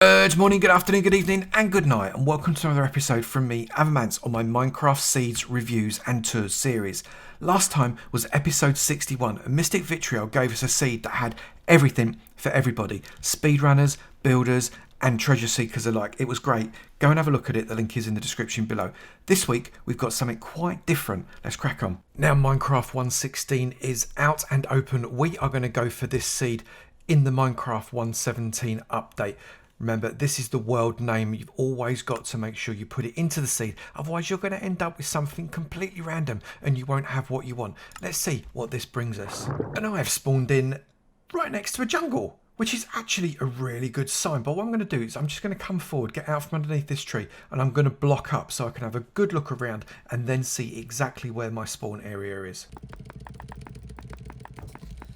Good morning, good afternoon, good evening, and good night, and welcome to another episode from me, Avomance, on my Minecraft Seeds Reviews and Tours series. Last time was episode 61, and Mystic Vitriol gave us a seed that had everything for everybody. Speedrunners, builders, and treasure seekers alike. It was great. Go and have a look at it, the link is in the description below. This week, we've got something quite different. Let's crack on. Now Minecraft 1.16 is out and open. We are going to go for this seed in the Minecraft 1.17 update. Remember, this is the world name. You've always got to make sure you put it into the seed. Otherwise, you're going to end up with something completely random and you won't have what you want. Let's see what this brings us. And I have spawned in right next to a jungle, which is actually a really good sign. But what I'm going to do is I'm just going to come forward, get out from underneath this tree, and I'm going to block up so I can have a good look around and then see exactly where my spawn area is.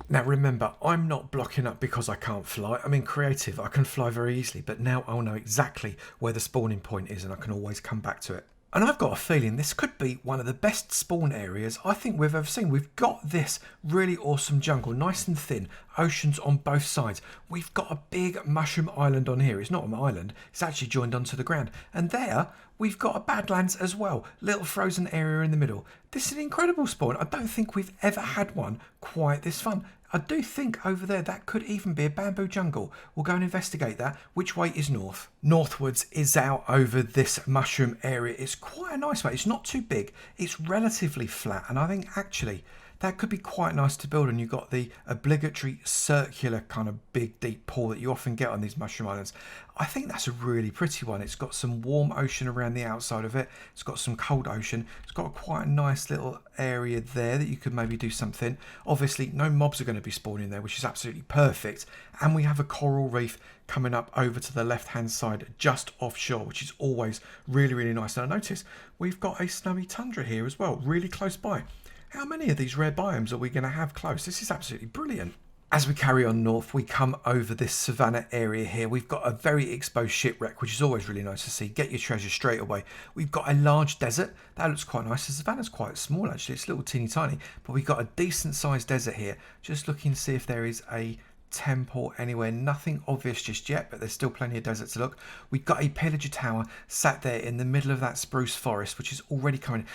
Now remember, I'm not blocking up because I can't fly. I'm in creative, I can fly very easily, but now I'll know exactly where the spawning point is and I can always come back to it. And I've got a feeling this could be one of the best spawn areas I think we've ever seen. We've got this really awesome jungle, nice and thin, oceans on both sides. We've got a big mushroom island on here. It's not an island, it's actually joined onto the ground. And there, we've got a badlands as well, little frozen area in the middle. This is an incredible spawn. I don't think we've ever had one quite this fun. I do think over there that could even be a bamboo jungle. We'll go and investigate that. Which way is north? Northwards is out over this mushroom area. It's quite a nice way. It's not too big. It's relatively flat. And I think actually that could be quite nice to build. And you've got the obligatory circular kind of big deep pool that you often get on these mushroom islands. I think that's a really pretty one. It's got some warm ocean around the outside of it. It's got some cold ocean. It's got quite a nice little area there that you could maybe do something. Obviously, no mobs are going to be spawning there, which is absolutely perfect. And we have a coral reef coming up over to the left-hand side, just offshore, which is always really, really nice. And I notice we've got a snowy tundra here as well, really close by. How many of these rare biomes are we going to have close? This is absolutely brilliant. As we carry on north, we come over this savannah area here. We've got a very exposed shipwreck, which is always really nice to see. Get your treasure straight away. We've got a large desert. That looks quite nice. The savannah's quite small, actually. It's a little teeny tiny. But we've got a decent-sized desert here. Just looking to see if there is a temple anywhere. Nothing obvious just yet, but there's still plenty of desert to look. We've got a pillager tower sat there in the middle of that spruce forest, which is already coming.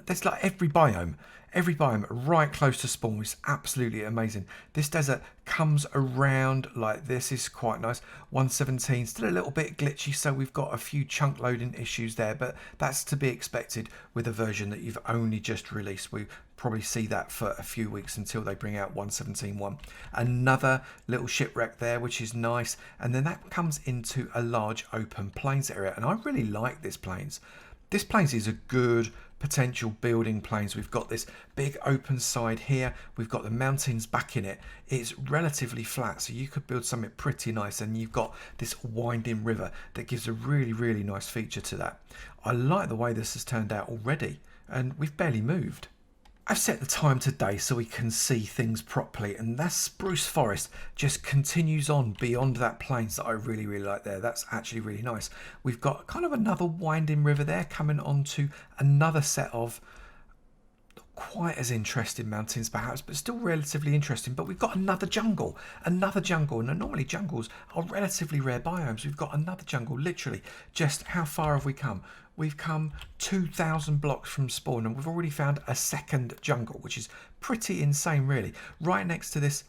There's like every biome right close to spawn, which is absolutely amazing. This desert comes around like this. Is quite nice. 1.17, still a little bit glitchy, so we've got a few chunk loading issues there, but that's to be expected with a version that you've only just released. We probably see that for a few weeks until they bring out 1.17.1. Another little shipwreck there, which is nice, and then that comes into a large open plains area, and I really like this plains. This plains is a good potential building plains. We've got this big open side here. We've got the mountains back in it. It's relatively flat, so you could build something pretty nice. And you've got this winding river that gives a really, really nice feature to that. I like the way this has turned out already, and we've barely moved. I've set the time today so we can see things properly, and that spruce forest just continues on beyond that plains that I really, really like there. That's actually really nice. We've got kind of another winding river there coming onto another set of not quite as interesting mountains perhaps, but still relatively interesting. But we've got another jungle, and normally jungles are relatively rare biomes. We've got another jungle, literally. Just how far have we come? We've come 2,000 blocks from spawn, and we've already found a second jungle, which is pretty insane, really. Right next to this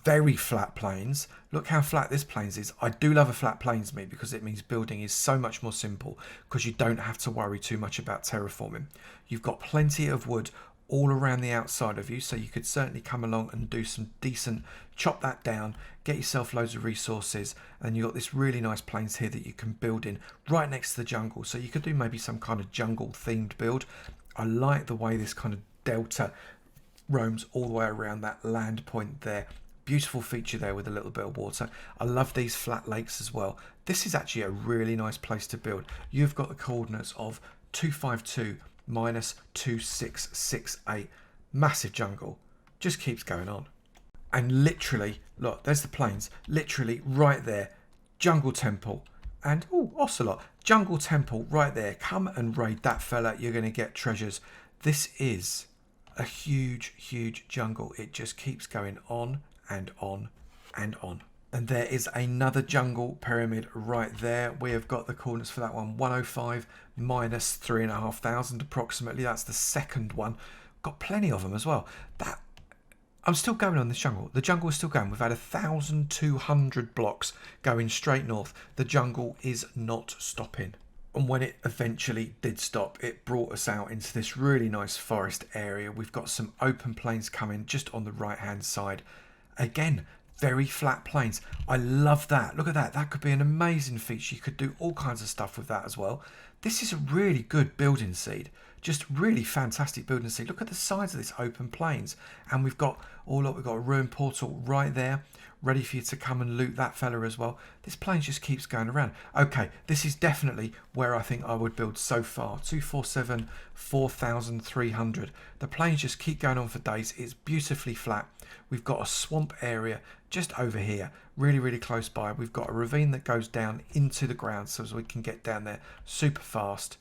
very flat plains. Look how flat this plains is. I do love a flat plains, me, because it means building is so much more simple, because you don't have to worry too much about terraforming. You've got plenty of wood all around the outside of you, so you could certainly come along and do some decent, chop that down, get yourself loads of resources, and you've got this really nice plains here that you can build in right next to the jungle, so you could do maybe some kind of jungle themed build. I like the way this kind of delta roams all the way around that land point there. Beautiful feature there with a little bit of water. I love these flat lakes as well. This is actually a really nice place to build. You've got the coordinates of 252 minus 2668. Massive jungle. Just keeps going on. And literally, look, there's the plains. Literally right there. Jungle temple. And, oh, ocelot. Jungle temple right there. Come and raid that fella. You're going to get treasures. This is a huge, huge jungle. It just keeps going on and on and on. And there is another jungle pyramid right there. We have got the coordinates for that one. 105 minus 3,500 approximately. That's the second one. Got plenty of them as well. That I'm still going on this jungle. The jungle is still going. We've had 1,200 blocks going straight north. The jungle is not stopping. And when it eventually did stop, it brought us out into this really nice forest area. We've got some open plains coming just on the right hand side. Again, very flat plains. I love that. Look at that. That could be an amazing feature. You could do all kinds of stuff with that as well. This is a really good building seed. Just really fantastic building seed. Look at the sides of this open plains. And we've got, oh look, we've got a ruined portal right there, ready for you to come and loot that fella as well. This plains just keeps going around. Okay, this is definitely where I think I would build so far. 247, 4,300. The plains just keep going on for days. It's beautifully flat. We've got a swamp area just over here, really, really close by. We've got a ravine that goes down into the ground so as we can get down there super fast.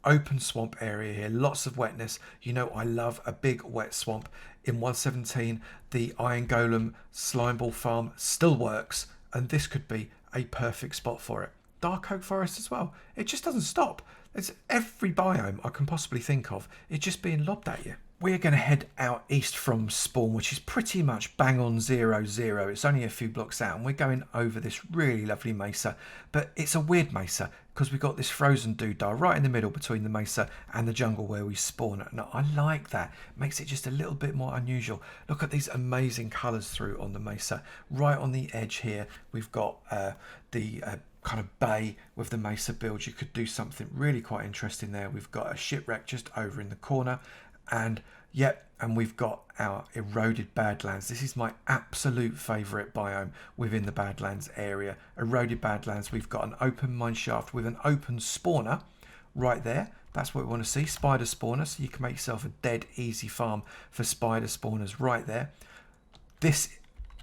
Open swamp area here, lots of wetness. You know I love a big wet swamp. In 117, the Iron Golem slime ball farm still works, and this could be a perfect spot for it. Dark oak forest as well. It just doesn't stop. There's every biome I can possibly think of. It's just being lobbed at you. We're going to head out east from spawn, which is pretty much bang on 0-0. It's only a few blocks out, and we're going over this really lovely mesa. But it's a weird mesa because we've got this frozen doodah right in the middle between the mesa and the jungle where we spawn. And I like that. Makes it just a little bit more unusual. Look at these amazing colours through on the mesa. Right on the edge here, we've got the kind of bay with the mesa build. You could do something really quite interesting there. We've got a shipwreck just over in the corner. And we've got our eroded badlands. This is my absolute favourite biome within the badlands area. Eroded badlands. We've got an open mine shaft with an open spawner right there. That's what we want to see. Spider spawner. So you can make yourself a dead easy farm for spider spawners right there. This,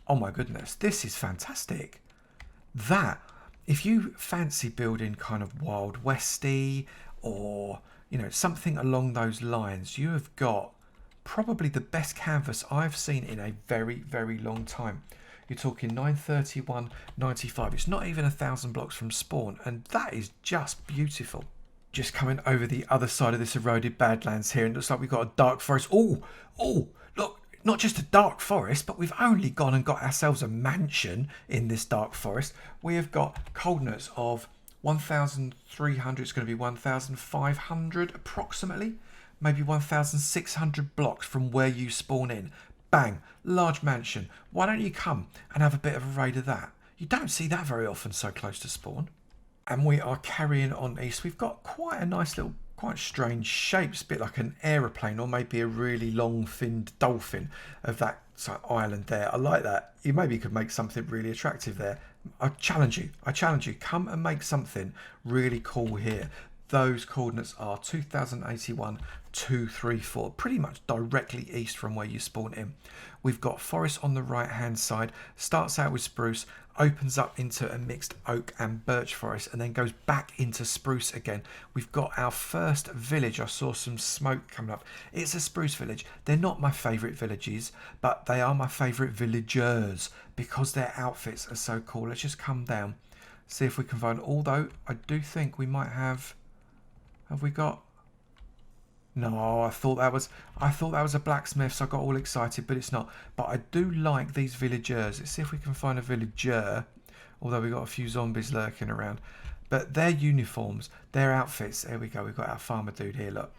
oh my goodness, this is fantastic. That, if you fancy building kind of Wild Westy or something along those lines, you have got probably the best canvas I've seen in a very, very long time. You're talking 931, 95. It's not even 1,000 blocks from spawn, and that is just beautiful. Just coming over the other side of this eroded badlands here, and it looks like we've got a dark forest. Oh, look, not just a dark forest, but we've only gone and got ourselves a mansion in this dark forest. We have got coordinates of 1,300, it's going to be 1,500 approximately, maybe 1,600 blocks from where you spawn in. Bang, large mansion. Why don't you come and have a bit of a raid of that? You don't see that very often so close to spawn. And we are carrying on east. We've got quite a nice little, quite strange shapes, a bit like an aeroplane or maybe a really long finned dolphin of that island there. I like that. You maybe could make something really attractive there. I challenge you, come and make something really cool here. Those coordinates are 2081, 234, pretty much directly east from where you spawn in. We've got forest on the right hand side, starts out with spruce, opens up into a mixed oak and birch forest, and then goes back into spruce again. We've got our first village. I saw some smoke coming up. It's a spruce village. They're not my favourite villages, but they are my favourite villagers because their outfits are so cool. Let's just come down, see if we can find, although I do think we might have we got, no, I thought that was a blacksmith, so I got all excited, but it's not. But I do like these villagers. Let's see if we can find a villager, although we've got a few zombies lurking around. But their uniforms, their outfits, there we go, we've got our farmer dude here, look.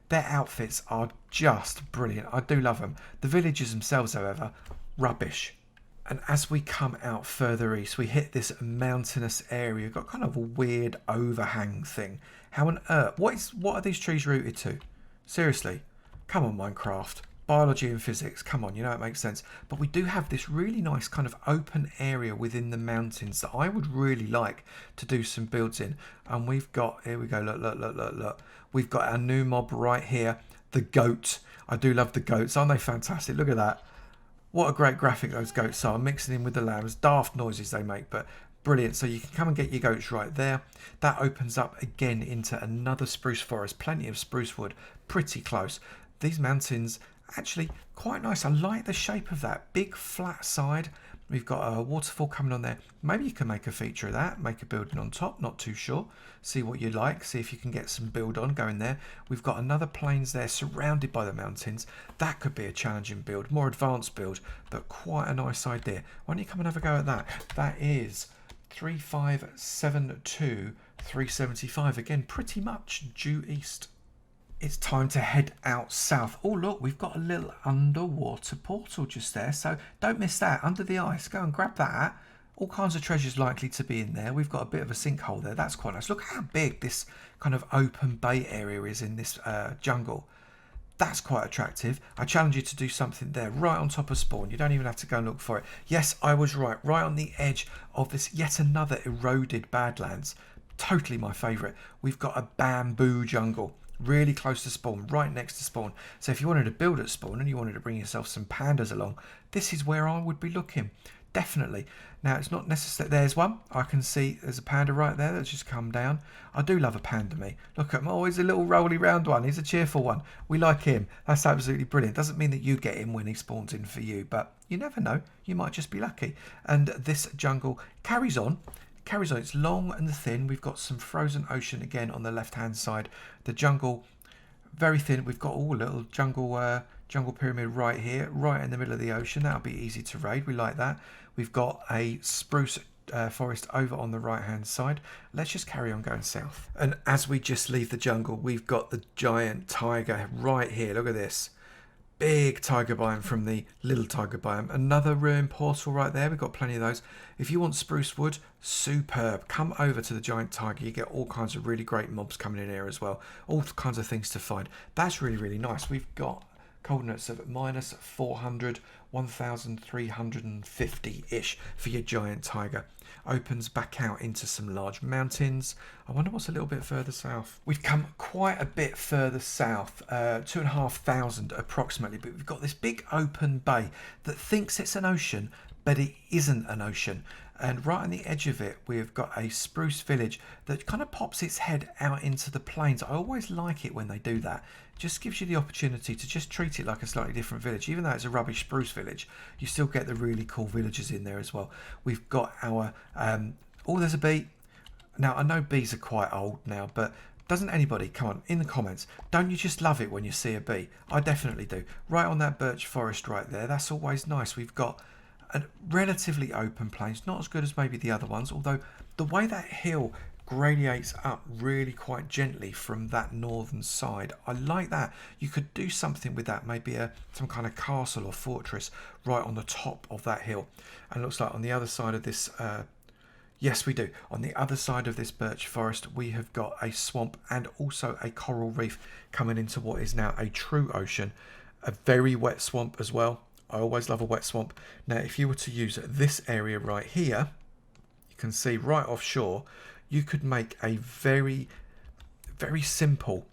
Their outfits are just brilliant. I do love them. The villagers themselves, however, rubbish. And as we come out further east, we hit this mountainous area. We've got kind of a weird overhang thing. How on earth? What are these trees rooted to? Seriously, come on, Minecraft. Biology and physics, come on, you know it makes sense. But we do have this really nice kind of open area within the mountains that I would really like to do some builds in. And we've got, here we go, look. We've got our new mob right here, the goat. I do love the goats, aren't they fantastic? Look at that. What a great graphic those goats are, mixing in with the lambs. Daft noises they make, but brilliant. So you can come and get your goats right there. That opens up again into another spruce forest. Plenty of spruce wood, pretty close. These mountains, actually quite nice. I like the shape of that. Big flat side, We've got a waterfall coming on there. Maybe you can make a feature of that, make a building on top, not too sure. See what you like, see if you can get some build on going there. We've got another plains there surrounded by the mountains. That could be a challenging build, more advanced build, but quite a nice idea. Why don't you come and have a go at that? That is 3572, 375. Again, pretty much due east. It's time to head out south. Oh look, we've got a little underwater portal just there, so don't miss that. Under the ice, go and grab that. All kinds of treasures likely to be in there. We've got a bit of a sinkhole there. That's quite nice. Look how big this kind of open bay area is in this jungle. That's quite attractive. I challenge you to do something there right on top of spawn. You don't even have to go and look for it. Yes, I was right on the edge of this yet another eroded badlands. Totally my favourite. We've got a bamboo jungle really close to spawn, right next to spawn. So if you wanted to build at spawn and you wanted to bring yourself some pandas along, this is where I would be looking. Definitely. Now, it's not necessary. There's one. I can see there's a panda right there that's just come down. I do love a panda, me. Look at him. Oh, he's a little rolly round one. He's a cheerful one. We like him. That's absolutely brilliant. Doesn't mean that you get him when he spawns in for you, but you never know. You might just be lucky. And this jungle carries on. It's long and thin. We've got some frozen ocean again on the left hand side. The jungle very thin. We've got all little jungle pyramid right here, right in the middle of the ocean. That'll be easy to raid. We like that. We've got a spruce forest over on the right hand side. Let's just carry on going south. And as we just leave the jungle, we've got the giant tiger right here. Look at this. Big tiger biome from the little tiger biome. Another ruin portal right there. We've got plenty of those. If you want spruce wood, superb. Come over to the giant tiger. You get all kinds of really great mobs coming in here as well. All kinds of things to find. That's really, really nice. We've got coordinates of -400, 1,350-ish for your giant tiger. Opens back out into some large mountains. I wonder what's a little bit further south. We've come quite a bit further south, 2,500 approximately, but we've got this big open bay that thinks it's an ocean, but it isn't an ocean. And right on the edge of it, we've got a spruce village that kind of pops its head out into the plains. I always like it when they do that. It just gives you the opportunity to just treat it like a slightly different village. Even though it's a rubbish spruce village, you still get the really cool villagers in there as well. We've got our... oh, there's a bee. Now, I know bees are quite old now, but doesn't anybody, come on, in the comments, don't you just love it when you see a bee? I definitely do. Right on that birch forest right there, that's always nice. We've got a relatively open plains, not as good as maybe the other ones, although the way that hill gradiates up really quite gently from that northern side, I like that. You could do something with that, maybe some kind of castle or fortress right on the top of that hill. And it looks like on the other side of this yes, we do. On the other side of this birch forest, we have got a swamp and also a coral reef coming into what is now a true ocean. A very wet swamp as well. I always love a wet swamp. Now, if you were to use this area right here, you can see right offshore, you could make a very, very simple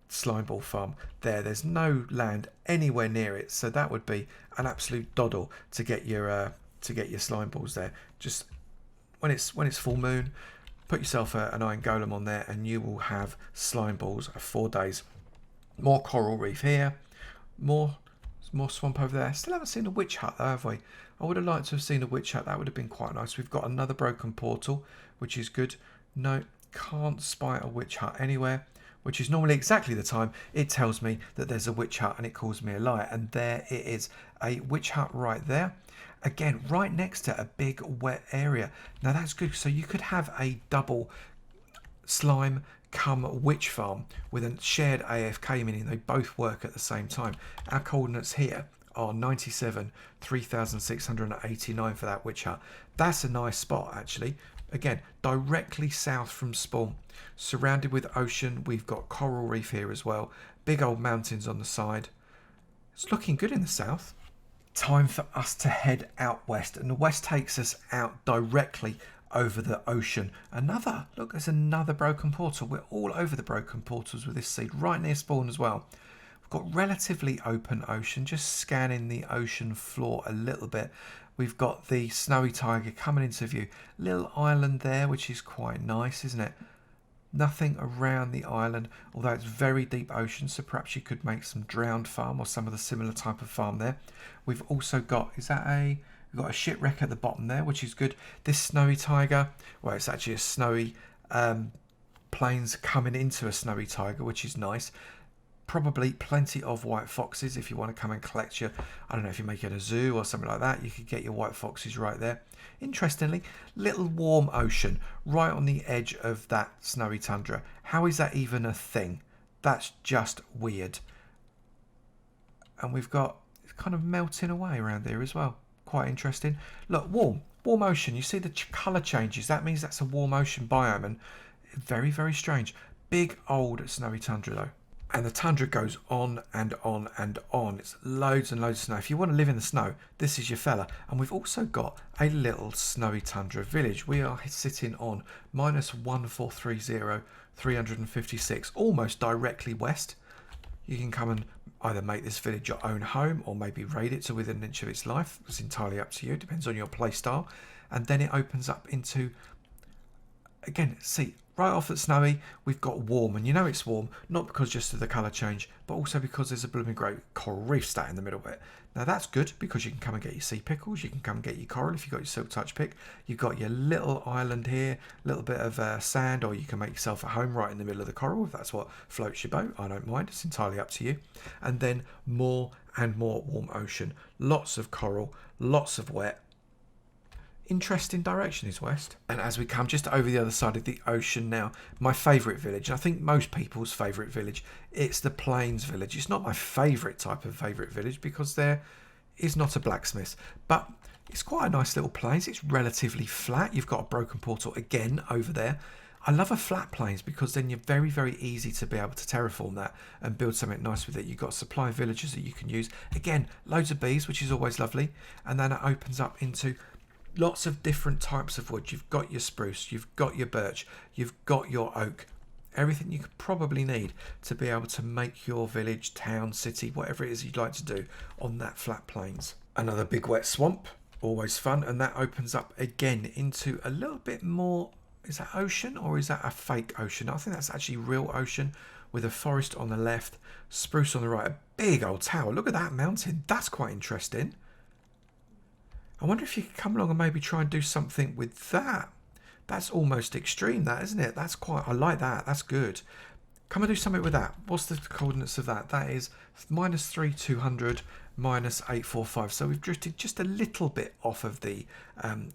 slime ball farm there. There's no land anywhere near it, so that would be an absolute doddle to get your slime balls there. Just when it's full moon, put yourself an iron golem on there, and you will have slime balls for 4 days. More coral reef here, more swamp over there. Still haven't seen a witch hut though, have we? I would have liked to have seen a witch hut. That would have been quite nice. We've got another broken portal, which is good. No, can't spy a witch hut anywhere, which is normally exactly the time it tells me that there's a witch hut and it calls me a liar. And there it is, a witch hut right there. Again, right next to a big wet area. Now that's good. So you could have a double slime come witch farm with a shared AFK, meaning they both work at the same time. Our coordinates here are 97, 3,689 for that witch hut. That's a nice spot actually. Again, directly south from spawn, surrounded with ocean. We've got coral reef here as well. Big old mountains on the side. It's looking good in the south. Time for us to head out west, and the west takes us out directly over the ocean. Look, there's another broken portal. We're all over the broken portals with this seed, right near spawn as well. We've got relatively open ocean, just scanning the ocean floor a little bit. We've got the snowy tiger coming into view. Little island there, which is quite nice, isn't it? Nothing around the island, although it's very deep ocean, so perhaps you could make some drowned farm or some of the similar type of farm there. We've also got, is that a We've got a shipwreck at the bottom there, which is good. This snowy tiger, well, it's actually a snowy plains coming into a snowy tiger, which is nice. Probably plenty of white foxes if you want to come and collect your, I don't know, if you're making a zoo or something like that, you could get your white foxes right there. Interestingly, little warm ocean right on the edge of that snowy tundra. How is that even a thing? That's just weird. And we've got it's kind of melting away around there as well. Quite interesting. Look, warm ocean. You see the colour changes. That means that's a warm ocean biome, and very, very strange. Big old snowy tundra though. And the tundra goes on and on and on. It's loads and loads of snow. If you want to live in the snow, this is your fella. And we've also got a little snowy tundra village. We are sitting on -1430, 356, almost directly west. You can come and either make this village your own home or maybe raid it to within an inch of its life. It's entirely up to you. It depends on your play style. And then it opens up into, again, see, right off at snowy, we've got warm, and you know it's warm, not because just of the colour change, but also because there's a blooming great coral reef sat in the middle of it. Now that's good because you can come and get your sea pickles, you can come and get your coral if you've got your silk touch pick. You've got your little island here, a little bit of sand, or you can make yourself a home right in the middle of the coral if that's what floats your boat. I don't mind, it's entirely up to you. And then more and more warm ocean, lots of coral, lots of wet. Interesting direction is west. And as we come just over the other side of the ocean now, my favourite village, and I think most people's favourite village, it's the Plains village. It's not my favourite type of favourite village because there is not a blacksmith, but it's quite a nice little plains. It's relatively flat. You've got a broken portal again over there. I love a flat plains because then you're very, very easy to be able to terraform that and build something nice with it. You've got supply villages that you can use. Again, loads of bees, which is always lovely. And then it opens up into lots of different types of wood. You've got your spruce, you've got your birch, you've got your oak. Everything you could probably need to be able to make your village, town, city, whatever it is you'd like to do on that flat plains. Another big wet swamp, always fun, and that opens up again into a little bit more. Is that ocean or is that a fake ocean? I think that's actually real ocean with a forest on the left, spruce on the right, a big old tower. Look at that mountain. That's quite interesting. I wonder if you could come along and maybe try and do something with that. That's almost extreme, that, isn't it? That's quite, I like that. That's good. Come and do something with that. What's the coordinates of that? That is -3200, -845. So we've drifted just a little bit off of the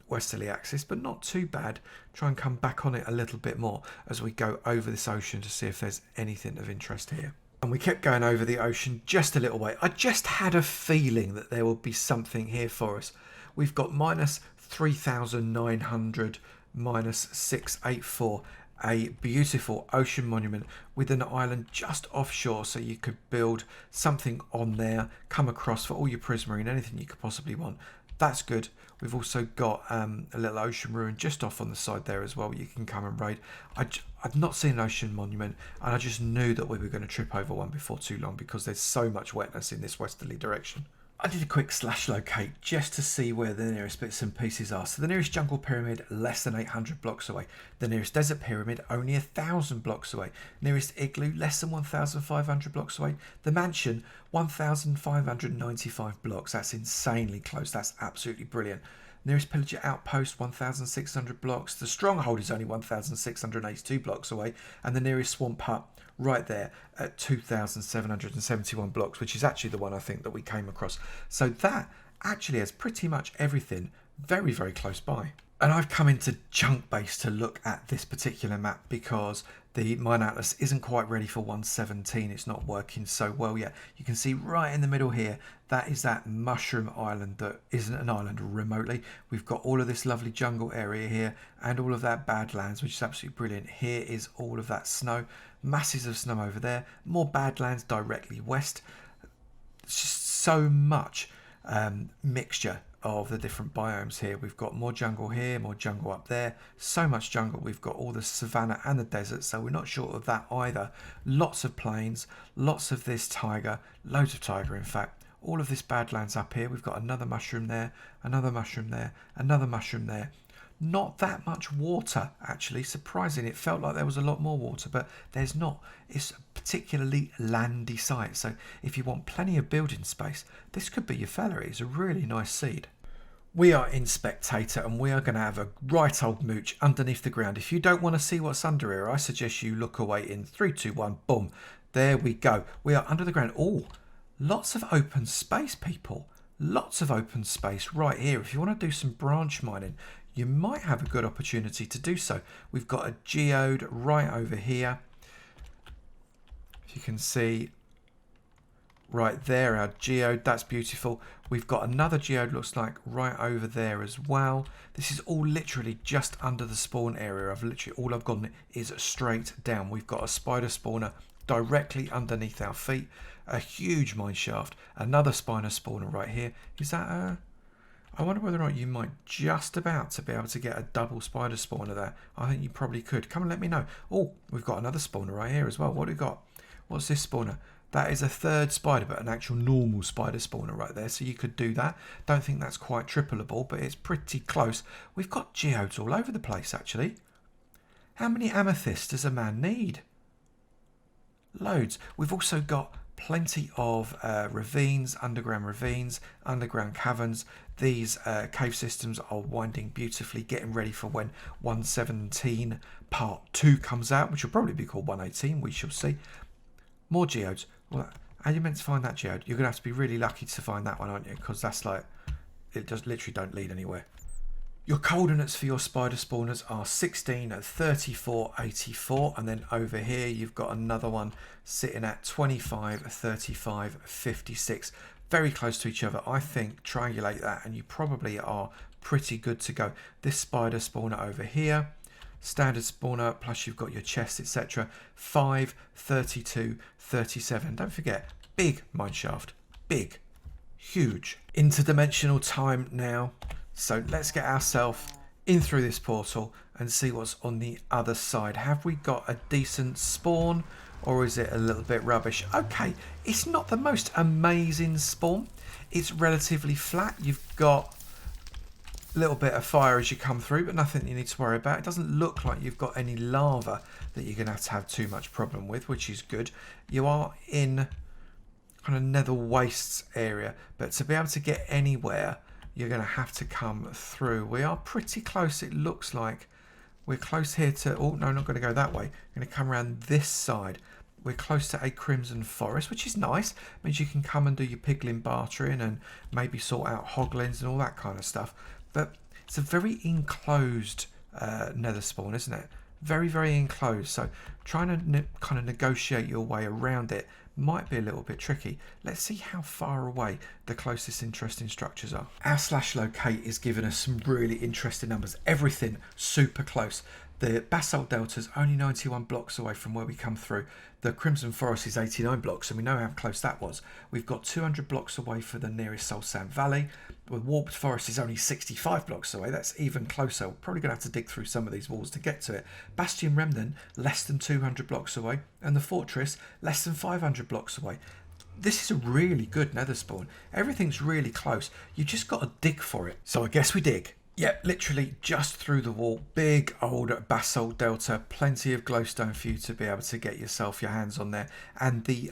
westerly axis, but not too bad. Try and come back on it a little bit more as we go over this ocean to see if there's anything of interest here. And we kept going over the ocean just a little way. I just had a feeling that there would be something here for us. We've got -3900, -684, a beautiful ocean monument with an island just offshore, so you could build something on there, come across for all your prismarine, anything you could possibly want. That's good. We've also got a little ocean ruin just off on the side there as well. You can come and raid. I've not seen an ocean monument, and I just knew that we were going to trip over one before too long because there's so much wetness in this westerly direction. I did a quick / locate just to see where the nearest bits and pieces are. So the nearest jungle pyramid, less than 800 blocks away. The nearest desert pyramid, only 1,000 blocks away. Nearest igloo, less than 1,500 blocks away. The mansion, 1,595 blocks. That's insanely close. That's absolutely brilliant. Nearest pillager outpost, 1,600 blocks. The stronghold is only 1,682 blocks away. And the nearest swamp hut, right there at 2,771 blocks, which is actually the one I think that we came across. So that actually has pretty much everything very, very close by. And I've come into Junk Base to look at this particular map because the Mine Atlas isn't quite ready for 1.17. It's not working so well yet. You can see right in the middle here, that is that mushroom island that isn't an island remotely. We've got all of this lovely jungle area here and all of that badlands, which is absolutely brilliant. Here is all of that snow, masses of snow over there, more badlands directly west. It's just so much mixture of the different biomes here. We've got more jungle here, more jungle up there, so much jungle. We've got all the savannah and the desert, so we're not short of that either. Lots of plains, lots of this tiger, loads of tiger in fact. All of this badlands up here. We've got another mushroom there, another mushroom there, another mushroom there. Not that much water, actually. Surprising. It felt like there was a lot more water, but there's not. It's a particularly landy site, so if you want plenty of building space, this could be your fella. It's a really nice seed. We are in Spectator and we are going to have a right old mooch underneath the ground. If you don't want to see what's under here, I suggest you look away in 3, 2, 1, boom. There we go. We are under the ground. Oh, lots of open space, people. Lots of open space right here. If you want to do some branch mining, you might have a good opportunity to do so. We've got a geode right over here. If you can see right there, our geode, that's beautiful. We've got another geode, looks like, right over there as well. This is all literally just under the spawn area. All I've gone is straight down. We've got a spider spawner directly underneath our feet, a huge mine shaft, another spider spawner right here. Is that I wonder whether or not you might just about to be able to get a double spider spawner there. I think you probably could. Come and let me know. Oh, we've got another spawner right here as well. What do we got? What's this spawner? That is a third spider, but an actual normal spider spawner right there. So you could do that. Don't think that's quite tripleable, but it's pretty close. We've got geodes all over the place, actually. How many amethysts does a man need? Loads. We've also got plenty of ravines, underground caverns. These cave systems are winding beautifully, getting ready for when 117 part 2 comes out, which will probably be called 118. We shall see. More geodes. Well, how are you meant to find that geode? You're going to have to be really lucky to find that one, aren't you? Because that's like, it just literally don't lead anywhere. Your coordinates for your spider spawners are 16 at 34, 84. And then over here, you've got another one sitting at 25, 35, 56. Very close to each other. I think triangulate that and you probably are pretty good to go. This spider spawner over here, standard spawner, plus you've got your chest, etc. 5, 32, 37. Don't forget, big mineshaft. Big. Huge. Interdimensional time now. So let's get ourselves in through this portal and see what's on the other side. Have we got a decent spawn or is it a little bit rubbish? Okay, it's not the most amazing spawn. It's relatively flat. You've got a little bit of fire as you come through, but nothing you need to worry about. It doesn't look like you've got any lava that you're going to have too much problem with, which is good. You are in kind of nether wastes area, but to be able to get anywhere, you're going to have to come through. We are pretty close. It looks like we're close here to... Oh, no, not going to go that way. We're going to come around this side. We're close to a crimson forest, which is nice. Means you can come and do your piglin bartering and maybe sort out hoglins and all that kind of stuff. But it's a very enclosed nether spawn, isn't it? Very, very enclosed. So trying to kind of negotiate your way around it might be a little bit tricky. Let's see how far away the closest interesting structures are. Our /locate is giving us some really interesting numbers. Everything super close. The Basalt Delta is only 91 blocks away from where we come through. The Crimson Forest is 89 blocks, and we know how close that was. We've got 200 blocks away for the nearest Soul Sand Valley. The Warped Forest is only 65 blocks away. That's even closer. We're probably going to have to dig through some of these walls to get to it. Bastion Remanent, less than 200 blocks away. And the Fortress, less than 500 blocks away. This is a really good nether spawn. Everything's really close. You just got to dig for it. So I guess we dig. Yep, literally just through the wall. Big old Basalt Delta. Plenty of glowstone for you to be able to get your hands on there. And the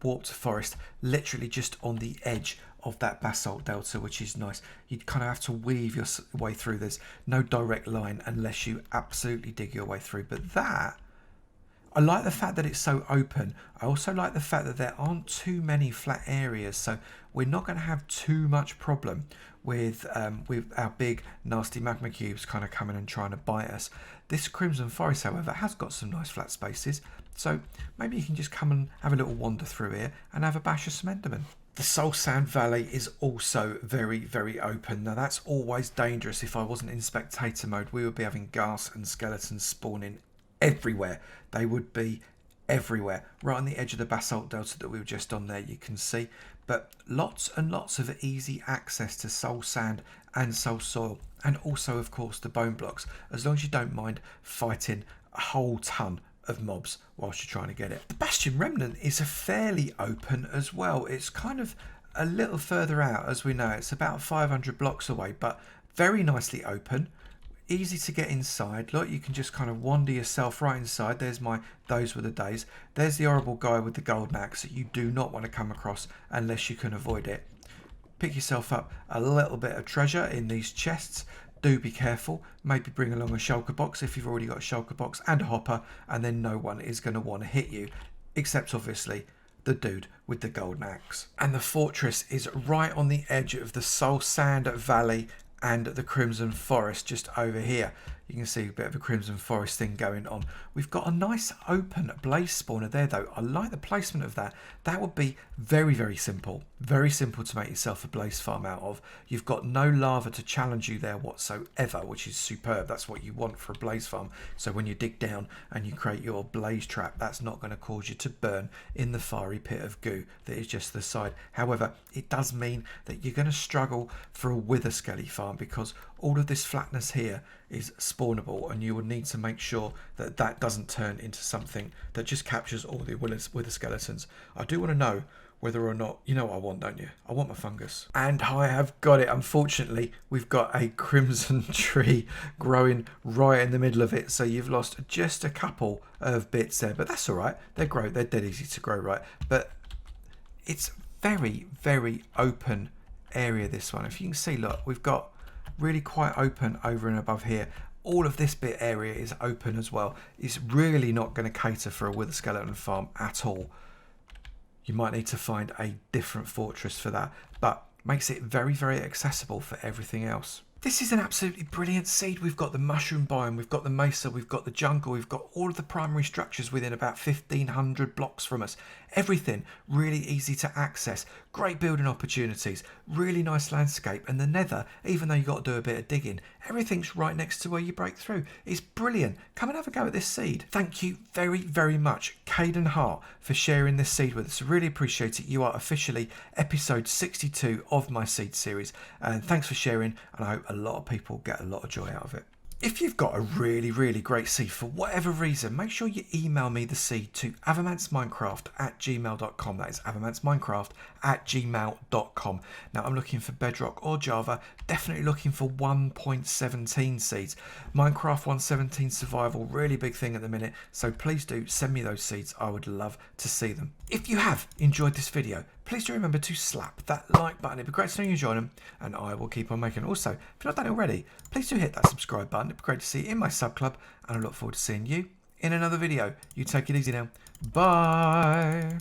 Warped Forest literally just on the edge of that Basalt Delta, which is nice. You kind of have to weave your way through. There's no direct line unless you absolutely dig your way through. But that... I like the fact that it's so open. I also like the fact that there aren't too many flat areas, so we're not going to have too much problem with our big nasty magma cubes kind of coming and trying to bite us. This Crimson Forest, however, has got some nice flat spaces, so maybe you can just come and have a little wander through here and have a bash of some Endermen. The Soul Sand Valley is also very, very open. Now that's always dangerous. If I wasn't in spectator mode, we would be having ghast and skeletons spawning everywhere. They would be everywhere. Right on the edge of the Basalt Delta that we were just on there, you can see. But lots and lots of easy access to soul sand and soul soil. And also, of course, the bone blocks. As long as you don't mind fighting a whole ton of mobs whilst you're trying to get it. The Bastion Remanent is a fairly open as well. It's kind of a little further out, as we know. It's about 500 blocks away, but very nicely open. Easy to get inside. Look, you can just kind of wander yourself right inside. There's my those were the days. There's the horrible guy with the golden axe that you do not want to come across unless you can avoid it. pick yourself up a little bit of treasure in these chests. Do be careful. Maybe bring along a shulker box if you've already got a shulker box and a hopper, and then no one is going to want to hit you, except obviously the dude with the golden axe. And the fortress is right on the edge of the Soul Sand Valley and the Crimson Forest just over here. You can see a bit of a Crimson Forest thing going on. We've got a nice open blaze spawner there though. I like the placement of that. That would be very, very simple. Very simple to make yourself a blaze farm out of. You've got no lava to challenge you there whatsoever, which is superb. That's what you want for a blaze farm. So when you dig down and you create your blaze trap, that's not going to cause you to burn in the fiery pit of goo that is just the side. However, it does mean that you're going to struggle for a wither skelly farm, because all of this flatness here is spawnable, and you will need to make sure that that doesn't turn into something that just captures all the wither skeletons. I do want to know whether or not, you know what I want, don't you? I want my fungus. And I have got it. Unfortunately, we've got a crimson tree growing right in the middle of it, so you've lost just a couple of bits there, but that's all right. They're dead easy to grow, right? But it's very, very open area, this one. If you can see, look, we've got really quite open over and above here. All of this bit area is open as well. It's really not going to cater for a wither skeleton farm at all. You might need to find a different fortress for that, but makes it very, very accessible for everything else. This is an absolutely brilliant seed. We've got the mushroom biome, we've got the mesa, we've got the jungle, we've got all of the primary structures within about 1,500 blocks from us. Everything really easy to access. Great building opportunities, really nice landscape, and the nether, even though you've got to do a bit of digging, everything's right next to where you break through. It's brilliant. Come and have a go at this seed. Thank you very, very much, Caden Hart, for sharing this seed with us. Really appreciate it. You are officially episode 62 of my seed series, and thanks for sharing, and I hope a lot of people get a lot of joy out of it. If you've got a really, really great seed for whatever reason, make sure you email me the seed to avomanceminecraft@gmail.com. That is avomanceminecraft@gmail.com. Now, I'm looking for Bedrock or Java, definitely looking for 1.17 seeds. Minecraft 1.17 survival, really big thing at the minute, so please do send me those seeds. I would love to see them. If you have enjoyed this video, please do remember to slap that like button. It'd be great to know you enjoy them, and I will keep on making. Also, if you've not done it already, please do hit that subscribe button. It'd be great to see you in my sub club, and I look forward to seeing you in another video. You take it easy now. Bye.